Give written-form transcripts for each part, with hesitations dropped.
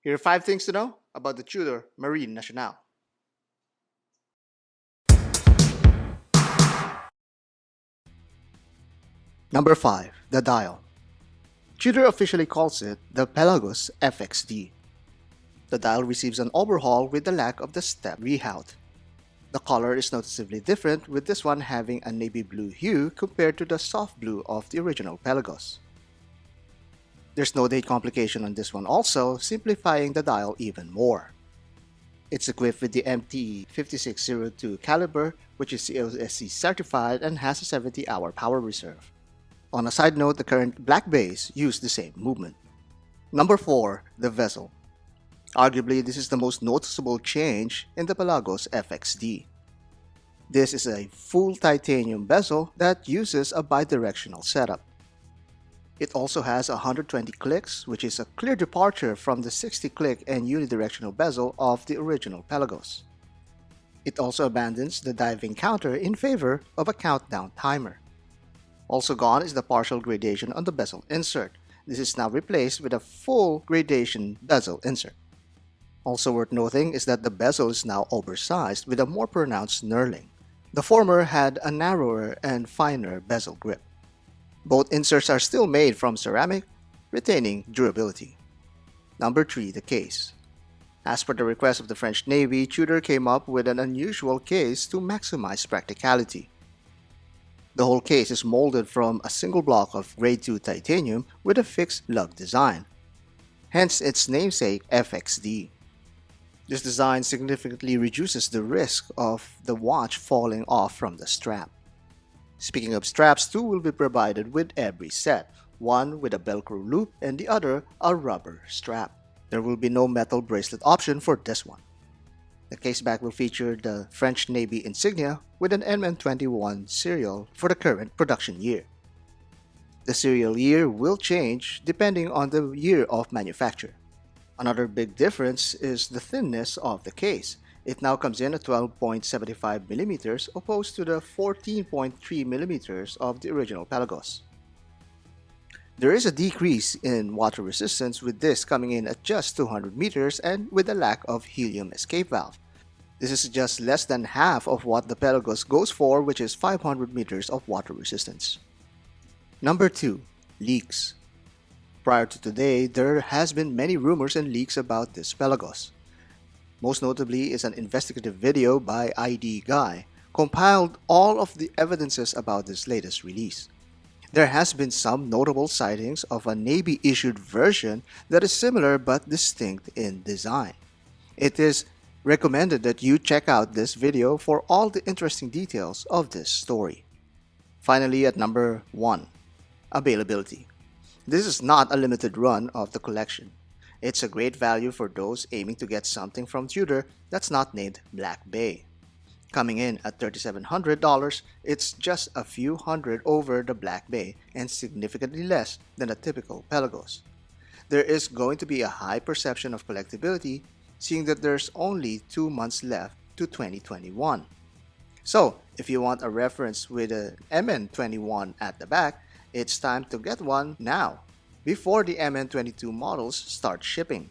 Here are 5 things to know about the Tudor Marine Nationale. Number 5. The dial. Tudor officially calls it the Pelagos FXD. The dial receives an overhaul with the lack of the step rehaut. The color is noticeably different, with this one having a navy blue hue compared to the soft blue of the original Pelagos. There's no date complication on this one also, simplifying the dial even more. It's equipped with the MT 5602 caliber, which is COSC certified and has a 70-hour power reserve. On a side note, the current black base use the same movement. Number 4. The bezel. Arguably, this is the most noticeable change in the Pelagos FXD. This is a full titanium bezel that uses a bidirectional setup. It also has 120 clicks, which is a clear departure from the 60-click and unidirectional bezel of the original Pelagos. It also abandons the diving counter in favor of a countdown timer. Also gone is the partial gradation on the bezel insert. This is now replaced with a full gradation bezel insert. Also worth noting is that the bezel is now oversized with a more pronounced knurling. The former had a narrower and finer bezel grip. Both inserts are still made from ceramic, retaining durability. Number 3. The case. As per the request of the French Navy, Tudor came up with an unusual case to maximize practicality. The whole case is molded from a single block of grade 2 titanium with a fixed lug design, hence its namesake FXD. This design significantly reduces the risk of the watch falling off from the strap. Speaking of straps, 2 will be provided with every set, one with a Velcro loop and the other a rubber strap. There will be no metal bracelet option for this one. The case back will feature the French Navy insignia with an MN21 serial for the current production year. The serial year will change depending on the year of manufacture. Another big difference is the thinness of the case. It now comes in at 12.75mm opposed to the 14.3mm of the original Pelagos. There is a decrease in water resistance, with this coming in at just 200 meters and with a lack of helium escape valve. This is just less than half of what the Pelagos goes for, which is 500 meters of water resistance. Number 2. Leaks. Prior to today, there has been many rumors and leaks about this Pelagos. Most notably is an investigative video by IDGuys compiled all of the evidences about this latest release. There has been some notable sightings of a Navy-issued version that is similar but distinct in design. It is recommended that you check out this video for all the interesting details of this story. Finally, at number 1. Availability. This is not a limited run of the collection. It's a great value for those aiming to get something from Tudor that's not named Black Bay. Coming in at $3,700, it's just a few hundred over the Black Bay and significantly less than a typical Pelagos. There is going to be a high perception of collectability, seeing that there's only 2 months left to 2021. So, if you want a reference with an MN21 at the back, it's time to get one now, before the MN22 models start shipping.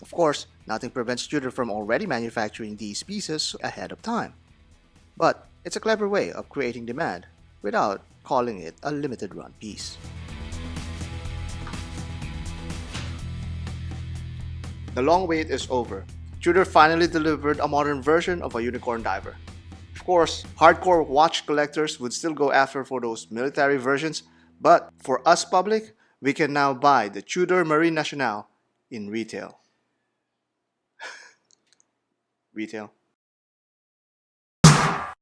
Of course, nothing prevents Tudor from already manufacturing these pieces ahead of time. But it's a clever way of creating demand without calling it a limited run piece. The long wait is over. Tudor finally delivered a modern version of a unicorn diver. Of course, hardcore watch collectors would still go after for those military versions, but for us public, we can now buy the Tudor Marine Nationale in retail. Retail.